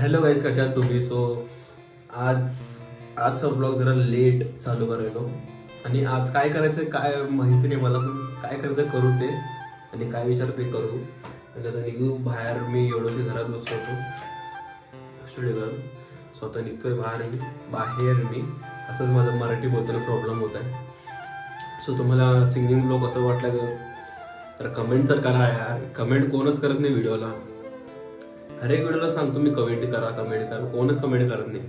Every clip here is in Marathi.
हॅलो गाईज, कशा आहात तुम्ही? सो आजचा ब्लॉग जरा लेट चालू करायलो आणि आज काय करायचं काय माहिती नाही मला, पण काय करायचं करू ते आणि काय विचार ते करू. आणि आता निघू बाहेर. मी एवढं घरात बसलो होतो स्टुडिओवर, स्वतः निघतोय बाहेर मी असंच माझं मराठी बोलताना प्रॉब्लेम होत आहे. सो तुम्हाला सिंगिंग ब्लॉग असं वाटलं तर कमेंट तर करा यार. कमेंट कोणच करत नाही व्हिडिओला. हर एक व्हिडिओला सांगतो मी कमेंट करा, कोणच कमेंट करत नाही.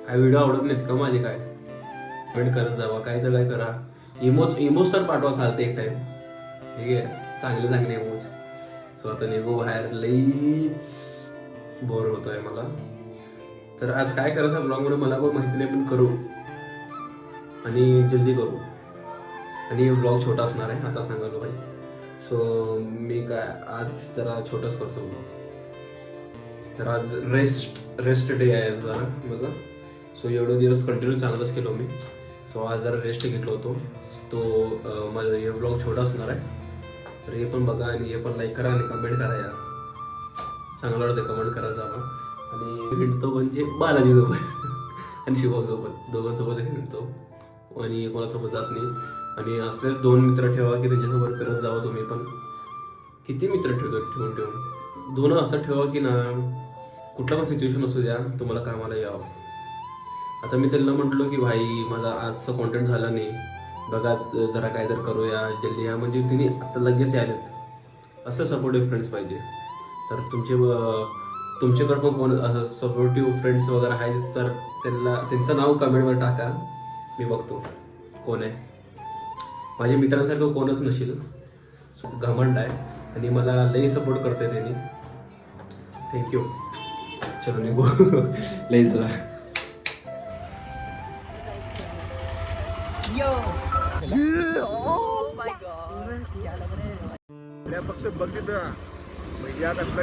काय व्हिडिओ आवडत नाहीत का माझे? काय कमेंट करत जावा, काय तर काय करा. इमोज तर पाठवा चालते एक टाइम, ठीक आहे, चांगले इमोज. सो आता निघू बाहेर, लईच बोर होतोय मला. तर आज काय करायचं ब्लॉगमध्ये मला पण माहिती नाही, पण करू आणि जल्दी करू. आणि ब्लॉग छोटा असणार आहे, आता सांगायला पाहिजे. सो मी काय आज जरा छोटाच करतो ब्लॉग. तर आज रेस्ट डे आहे जरा माझा. सो एवढे दिवस कंटिन्यू चांगलंच केलो मी. सो आज जरा रेस्ट घेतलो होतो. तो माझा हे ब्लॉग छोटा असणार आहे. तर हे पण बघा आणि हे पण लाईक करा आणि कमेंट करा यार. चांगलं वाटतं कमेंट करा जावा. आणि हिंडतो म्हणजे बालाजीसोबत आणि शिवभाऊसोबत, दोघांसोबत हिंडतो आणि कोणासोबत जात नाही. आणि असलेच 2 मित्र ठेवा की त्यांच्यासोबत करत जावं तुम्ही पण. किती मित्र ठेवून 2 असं ठेवा की ना कुठला पण सिच्युएशन असू द्या तुम्हाला कामाला यावं. आता मी त्यांना म्हटलो की भाई माझा आजचं कॉन्टेंट झाला नाही बघा, जरा काय तर करूया जल्दी या, म्हणजे तिने आता लगेच यायलेत. असं सपोर्टिव्ह फ्रेंड्स पाहिजे. तर तुमच्याकडे पण कोण असं सपोर्टिव्ह फ्रेंड्स वगैरे आहेत तर त्यांचं नाव कमेंटवर टाका, मी बघतो कोण आहे. माझ्या मित्रांसारखं कोणच नसेल. घमंड आहे आणि मला लई सपोर्ट करते त्यांनी. थँक्यू. चलो निघू. लई झाला. फक्त बघितलं भैया कसला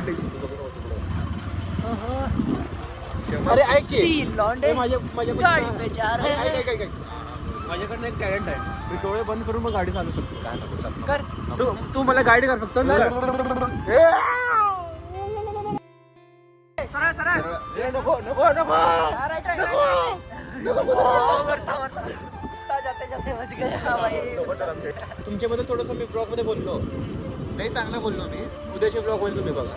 अरे ऐक की, माझ्याकडनं एक टॅलेंट आहे. मी डोळे बंद करून मग गाडी चालू शकतो. काय नको कर तू मला गाईड कर फक्त. नको नको नको तुमच्याबद्दल थोडंसं मी ब्लॉग मध्ये बोललो, नाही चांगलं बोललो मी. उद्याच्या ब्लॉग मध्ये तुम्ही बघा.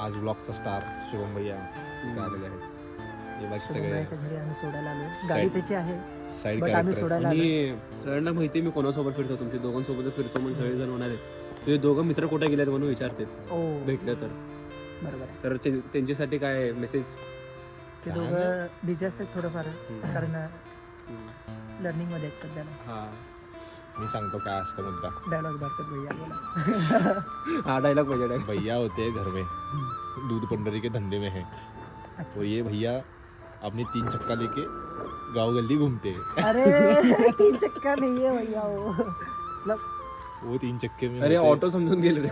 आज ब्लॉगचा स्टार शुभम भैया आलेले आहेत. गाडी त्याची आहे, साईड बट आम्ही सोडायला आलो. आणि सगळ्यांना माहिती मी कोणासोबत फिरतो, तुमच्या दोघांसोबत फिरतो म्हणून सगळे जण म्हणाले तुझे दोघं मित्र कुठे गेलेत म्हणून विचारते भेटले तर. बरोबर. तर त्यांच्यासाठी काय मेसेज? ते दोघं बिझी असतात थोडंफार, कारण लर्निंग मध्ये आहेत सध्याला. हा, मी सांगतो काय असतं मुद्दा. डायलॉग भरतात भैया बोला. हा डायलॉग पाहिजे. भैया होते हैं घर में, दूध पंडरी के धंधे में है. तो ये भैया अपनी 3 चक्का लेके गाँव गली घूमते हैं. अरे 3 चक्का नहीं है भैया, वो 3 चक्के में अरे ऑटो समजून गेले रे.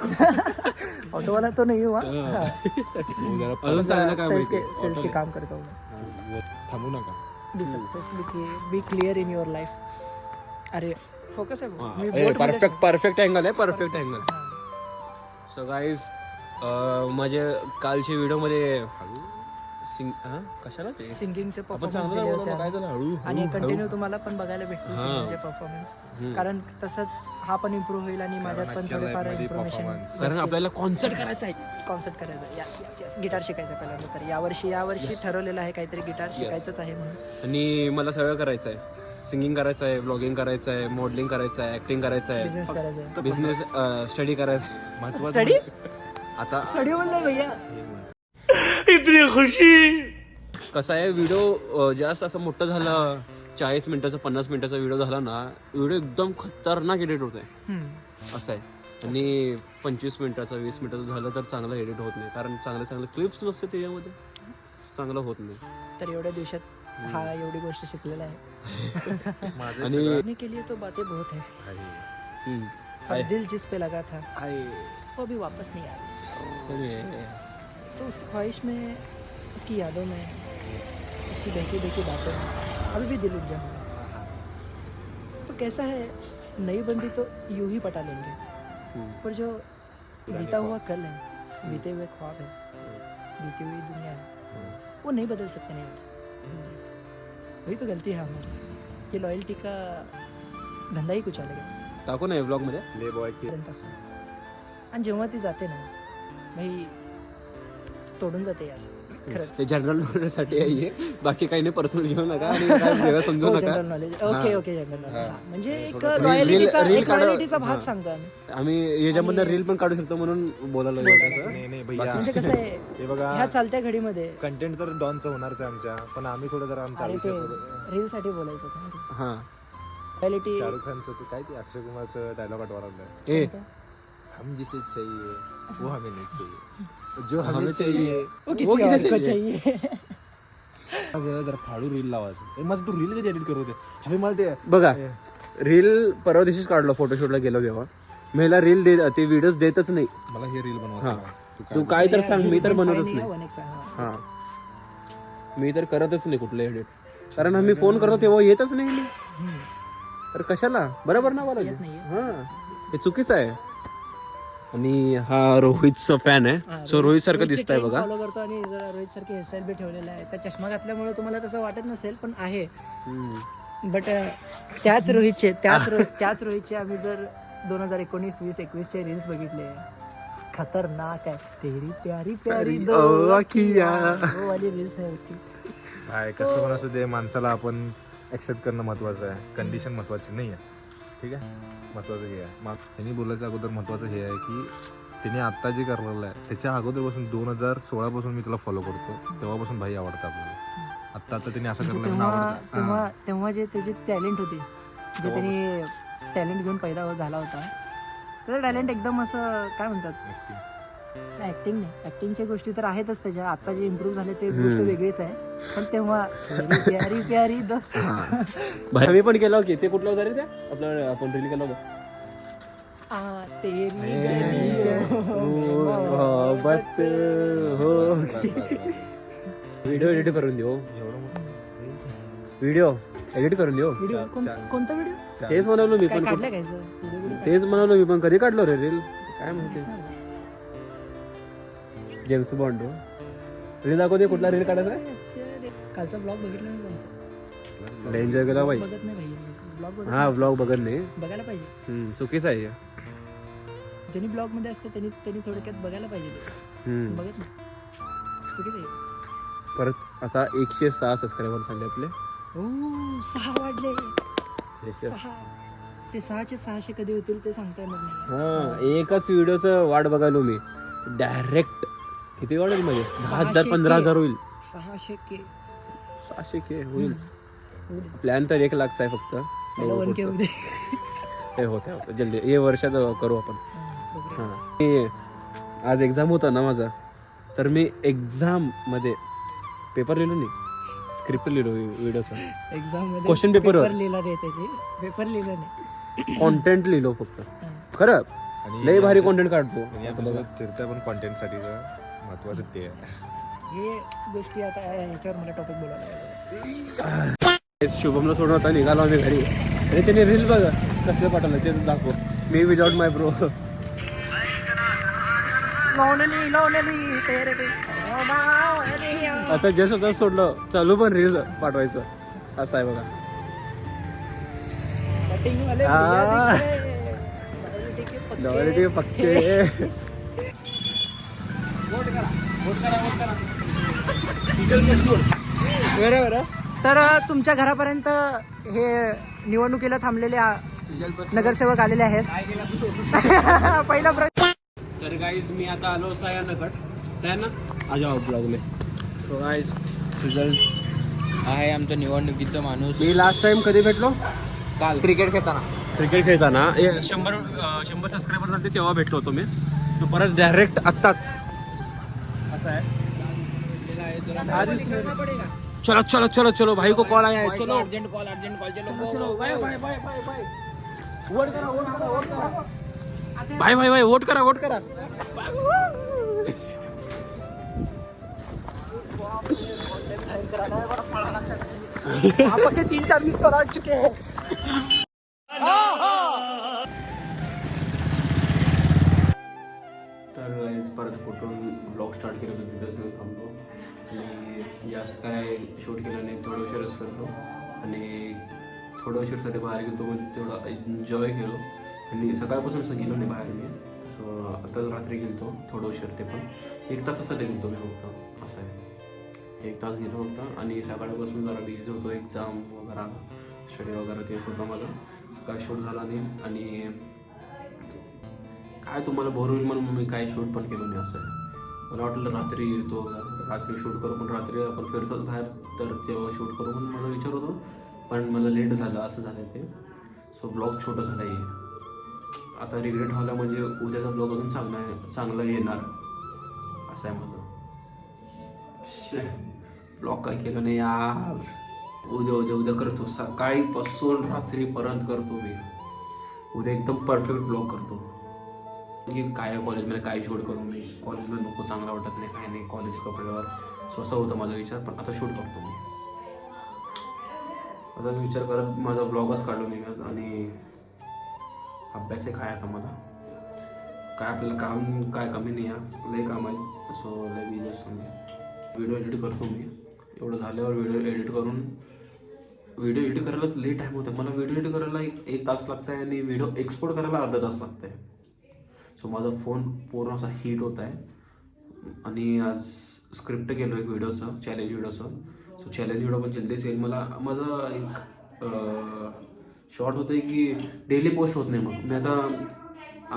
ऑटो वाला तो नहीं हुआ. अजून सांगायला काय माहिती? सेल्स के काम करता हूँ. वो थांबू नका. Be success, be clear in your life. अरे फोकस आहे भाऊ. मी परफेक्ट अँगल आहे, परफेक्ट अँगल. सो गाईज, माझे कालच्या व्हिडिओमध्ये कशाला ते सिंगिंगचे आपण चांगलं बोललो, काय झालं हळू आणि कंटिन्यू तुम्हाला पण बघायला भेटतील सिंगिंगचे परफॉर्मन्स. कारण तसंच हा पण इम्प्रूव्ह होईल आणि माझ्यात पण थोडेफार इन्फॉर्मेशन. कारण आपल्याला कॉन्सर्ट करायचा आहे. कॉन्सर्ट करायचा आहे. यस गिटार शिकायचं पहिल्यांदा. तर यावर्षी ठरवलेलं आहे काहीतरी गिटार शिकायचंच आहे म्हणून. आणि मला सगळं करायचं आहे. सिंगिंग करायचं आहे, ब्लॉगिंग करायचं आहे, मॉडेलिंग करायचं आहे, ऍक्टिंग करायचं आहे, बिझनेस करायचा आहे. बिझनेस स्टडी करायचं. स्टडी आता स्टडी बोलला भैया. इतनी खुशी. कसं आहे, व्हिडिओ जास्त असं मोठं झालं, 40 मिनिटाचा 50 मिनिटाचा व्हिडिओ झाला ना, व्हिडिओ एकदम खतरनाक एडिट होत आहे. असं आहे. आणि 25 मिनिटाचा 20 मिनिटाचं झालं तर चांगलं एडिट होत नाही, कारण चांगले क्लिप्स नसते त्याच्यामध्ये, चांगलं होत नाही. तर एवढ्या दिवसात हा एवढी गोष्ट शिकलेला आहे. आणि के लिए तो बातें बहुत है. अब दिल जिस पे लगा था वो अभी वापस नहीं आया, तो उस ख्वाहिश में, उसकी यादों में, उसकी बहकी बहकी बातों में अभी भी दिल उलझा हुआ है। तो कैसा है, नई बंदी तो यूं ही पटा लेंगे, पर जो बीता हुआ कल है, बीते हुए ख्वाब है, बीती हुई दुनिया है, वो नहीं बदल सकते नहीं। वही तो गलती है हमारी, ये लॉयल्टी का धंदा ही कुछ अलग है टाकू ना ब्लॉग मध्ये. ले बॉय की पासून. आणि जेव्हा ती जाते ना भाई, तोडून जाते यार खरंच. ते जनरल नॉलेज साठी आहे, बाकी काही नाही, पर्सनल घेऊ नका आणि काय वेगळं समजू नका. General knowledge, okay okay, general हा. नॉलेज म्हणजे एक थोडं लॉयल्टीचा रील काढा. लॉयल्टीचा भाग हा. सांगतो आम्ही. आम्ही याच्यामध्ये रील पण काढू शकतो म्हणून बोलायला बोलायला. लागलो. नाही भैया म्हणजे कसं आहे, हे बघा ह्या चालत्या घडीमध्ये कंटेंट तर डॉनचं होणारच आहे आमच्या, पण आम्ही थोडं जरा आमच्या अरे ते आयुष्यात रील साठी बोलायचं होतं. हा लॉयल्टी शाहरुख खानचं ते काय ते अक्षय कुमारचं डायलॉग आठवलं ए हम जिसे चाहिए वो हमें नहीं चाहिए, जो हमें चाहिए वो किसी और को चाहिए. जरा फाडू रील लावायचं. मग तू रील कधी एडिट करू दे. अरे मला ते बघा, रील परवा दिवशीच काढलो फोटोशूटला गेलो तेव्हा. महिला रील ते व्हिडिओज देतच नाही. मला हे रील हा. बनवायचं. तू काय तर सांग, मी तर बनवतच नाही, नाही. one एक सांग. हा मी तर करतच नाही कुठलं एडिट, कारण आम्ही फोन करतो तेव्हा येतच नाही मी. हम्म. तर कशाला, बरोबर ना बोला. येत नाहीये. हा हे चुकीचं आहे. आणि हा रोहितचा फॅन आहे, सो रोहित सारखं दिसतंय बघा. फॉलो करतो आणि जरा रोहित सारखी हेअरस्टाईल बी ठेवलेला आहे. त्या चष्मा घातल्यामुळे तुम्हाला तसं वाटत नसेल, पण आहे. बट त्याच रोहितचे आम्ही जर 2019-20-21 रील्स बघितले, खतरनाक आहे. तेरी प्यारी प्यारी दो अखियां, वो वाली रील्स है उसकी. काय कसं पण असू दे, माणसाला आपण ऍक्सेप्ट करणं महत्वाचं आहे, कंडिशन महत्वाची नाही आहे. ठीक आहे, महत्वाचं हे आहे. मग त्यांनी बोलायचं अगोदर महत्वाचं हे आहे की त्याने आत्ता जे करलेलं आहे त्याच्या अगोदरपासून 2016 पासून मी त्याला फॉलो करतो, तेव्हापासून भाई आवडतं आपल्याला. आत्ता त्याने असं म्हणजे करलं आवडतं. तेव्हा जे त्याचे टॅलेंट होते, जे त्यांनी टॅलेंट घेऊन पैदा झाला होता, त्याचं टॅलेंट एकदम असं काय म्हणतात, ऍक्टिंग नाही, ऍक्टिंगच्या गोष्टी तर आहेतच त्याच्या. आता जे इम्प्रूव्ह झाले ते गोष्ट वेगळीच आहे, पण तेव्हा तेरी प्यारी प्यारी द मी पण केलं की ते कुठलं होतं रे, ते आपलं आपण रील केलं होतं. तेरी मोहब्बत हो. व्हिडिओ एडिट करून देऊ, व्हिडिओ एडिट करून देऊ. व्हिडिओ कोणता व्हिडिओ तेच म्हणालो मी काय पण, काढलं काय व्हिडिओ? तेच म्हणालो मी पण. कधी काढलो रे रील, काय म्हणते जेम्स बॉन्ड रील दाखवते. कुठला रील काढायचा आहे? कालचा ब्लॉग बघितला नाही तुमचा? एन्जॉय केला बाई. बघत नाही भाई, ब्लॉग बघत हा ब्लॉग बघत नाही, बघायला पाहिजे. चुकीचं आहे. ज्यांनी ब्लॉग मध्ये असते त्यांनी थोडक्यात बघायला पाहिजे ते. बघत नाही, चुकीचं आहे. परत आता 106 सबस्क्रायबर झाले आपले. हो, 6 वाढले. 6 ते 6चे 600 कधी होतील ते सांगता येणार नाही. हा एकच व्हिडिओचं वाट बघायलो मी. डायरेक्ट किती वाढेल म्हणजे 10,000 15,000 होईल. 600K 600K होईल. प्लॅन तर 1 लाखचा आहे फक्त. मला 1K होऊ दे. हे होते जल्दी, हे वर्षात करू आपण. Progress. हा. आज एक्झाम होता ना माझा, तर मी एक्झाम मध्ये पेपर लिहिलो नाही, स्क्रिप्ट लिहिलो व्हिडिओचा. एक्झाम मध्ये Question paper वर. लिहिला रे त्याचे, पेपर लिहिला नाही. कॉन्टेंट लिहिलो फक्त. हा. खरं आणि लय भारी कॉन्टेंट काढतो. फिरतोय पण कॉन्टेंट साठी महत्वाचं ते आहे. हे गोष्टी आता याच्यावर मला टॉपिक बोलायला लागला. शुभमला सोडून आता निघालो आम्ही घरी, आणि त्याने रील बघा कसलं पाठवलं ते दाखव. मी विदाउट माय ब्रो. आता जस्ट आता सोडलं, चालू पण रील पाठवायचं. असं आहे बघा. लॉयल्टी पक्के. बरोबर. तर तुमच्या घरापर्यंत हे निवडणुकीला थांबलेले नगरसेवक आलेले आहेत. पहिला तर गाईज मी आता आलो सयानाकड. सयाना आ जाओ ब्लॉग में. तो गाईज रिझल्ट आहे आमच्या निवडणुकीचा माणूस. मी लास्ट टाइम कधी भेटलो? काल क्रिकेट खेळताना. क्रिकेट खेळताना 100 सबस्क्रायबर झाले तेव्हा भेटलो होतो मी. तो परत डायरेक्ट आत्ताच. असं आहे. चलो चलो चलो चलो भाई को कॉल आया है. चलो अर्जेंट कॉल चलो चलो bye bye bye bye bye. Vote करा वोट करा वोट करा. भाई भाई भाई वोट करा वोट करा. आप के 3-4 मिस कॉल आ चुके हैं. तर परत कुठून ब्लॉग स्टार्ट केलं होतं तिथंच मी थांबलो आणि जास्त काय शूट केलं नाही, थोडं उशीरच करतो आणि थोडं उशीरसाठी बाहेर गेलो मग तेवढं एन्जॉय केलो आणि सकाळपासून असं गेलो नाही बाहेर मी. सो आता रात्री गेलो थोडं उशीर, ते पण 1 तासासाठी गेलो मी फक्त. असं आहे, 1 तास गेलो होता आणि सकाळपासून जरा बिझी होतो, एक्झाम वगैरे स्टडी वगैरे तेच होतं माझं. काय शूट झाला नाही आणि काय तुम्हाला बोर होईल म्हणून मी काय शूट पण केलं नाही. असं आहे, मला वाटलं रात्री येतो, रात्री शूट करू, पण रात्री आपण फिरतो बाहेर तर तेव्हा शूट करू म्हणून मला विचार होतो, पण मला लेट झालं, असं झालं ते. सो ब्लॉग छोटं झालं आहे. आता रिग्रेट व्हायला म्हणजे उद्याचा ब्लॉग अजून चांगला येणार, असं आहे माझं. ब्लॉग काय केलं नाही यार, उद्या करतो, सकाळीपासून रात्रीपर्यंत करतो मी. उद्या एकदम परफेक्ट ब्लॉग करतो की काय कॉलेजमध्ये काय शूट करू मी. कॉलेजमध्ये नको, चांगला वाटत नाही, काय नाही कॉलेज कपड्यावर. सो असा होता माझा विचार, पण आता शूट करतो मी. आताच विचार करत माझा ब्लॉगच काढलो नाही आज आणि अभ्यास आहे काय आता मला. काय आपल्याला काम काय कमी नाही आहे, लय काम आहे. सो लय बिझी असतो मी. व्हिडिओ एडिट करतो मी. एवढं झाल्यावर व्हिडिओ एडिट करायलाच लेट टाईम होतं मला. व्हिडिओ एडिट करायला एक तास लागत आहे आणि व्हिडिओ एक्सपोर्ट करायला अर्धा तास लागत आहे. सो माझा फोन पूर्ण असा हीट होत आहे आणि आज स्क्रिप्ट केलो एक व्हिडिओचं, चॅलेंज व्हिडिओचं. सो चॅलेंज व्हिडिओ पण जल्दीच येईल. माझं एक शॉर्ट होतं आहे की डेली पोस्ट होत नाही. मग मी आता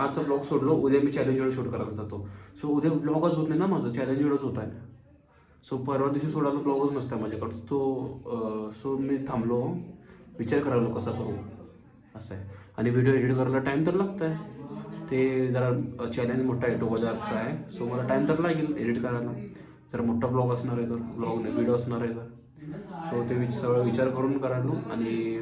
आजचा ब्लॉग सोडलो, उद्या मी चॅलेंज व्हिडिओ शूट करायला जातो. सो उद्या ब्लॉगच होत नाही ना माझं, चॅलेंज व्हिडिओच होत आहे. सो परवा दिवशी सोडायला ब्लॉगच नसतं माझ्याकडं. सो मी थांबलो, विचार करायला कसा करू, असं आहे. आणि व्हिडिओ एडिट करायला टाईम तर लागतं आहे. ते जरा चॅलेंज मोठा आहे, 2000चा आहे. सो मला टाईम तर लागेल एडिट करायला. जर मोठा ब्लॉग असणार आहे तर, ब्लॉग नाही व्हिडिओ असणार आहे तर. सो ते सगळं विचार करून करायलो आणि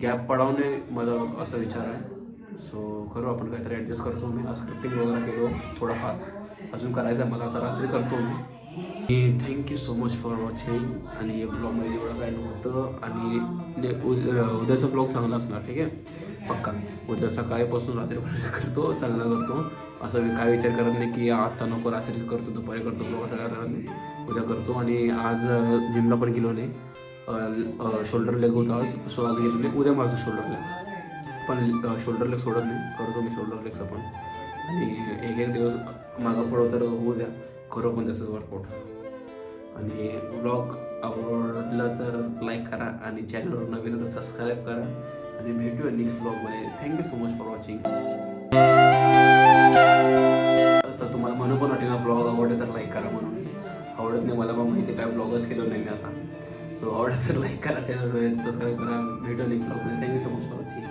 गॅप पडावू नये माझा असा विचार आहे. सो करू आपण काहीतरी ॲडजस्ट करतो मी. आज स्क्रिप्टिंग वगैरे केलो थोडाफार, अजून करायचं आहे मला, आता रात्री करतो मी. आणि thank you so much for watching. आणि या ब्लॉगमध्ये एवढं काय नव्हतं आणि उद्याचा ब्लॉग चांगला असणार, ठीक आहे पक्का. उद्या सकाळीपासून रात्रीपर्यंत करतो, चांगला करतो. असं मी काय विचार करत नाही की आता नको रात्री करतो, दुपारी करतो ब्लॉग, असं काय करत नाही. उद्या करतो. आणि आज जिमला पण गेलो नाही, शोल्डर लेग होता आज. सो आज गेलो नाही, उद्या माझं शोल्डर लेग, पण शोल्डर लेग सोडत नाही, करतो मी शोल्डर लेगचं पण. आणि एक दिवस मागं पुढं तर होऊ द्या, करू पण तसंच वर्कआउट. आणि ब्लॉग आवडला तर लाईक करा आणि चॅनलवर नवीन तर सबस्क्राईब करा आणि भेटूया नेक्स्ट ब्लॉगमध्ये. Thank you so much for watching. असं तुम्हाला म्हणू पण वाटेल ना ब्लॉग आवडले तर लाईक करा म्हणून. आवडत नाही मला पण माहिती, काय ब्लॉगच केलं नाही मी आता. सो आवडत तर लाईक करा, चॅनलवर सबस्क्राईब करा. भेटूया नेक्स्ट ब्लॉगमध्ये. Thank you so much for watching.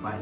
Bye.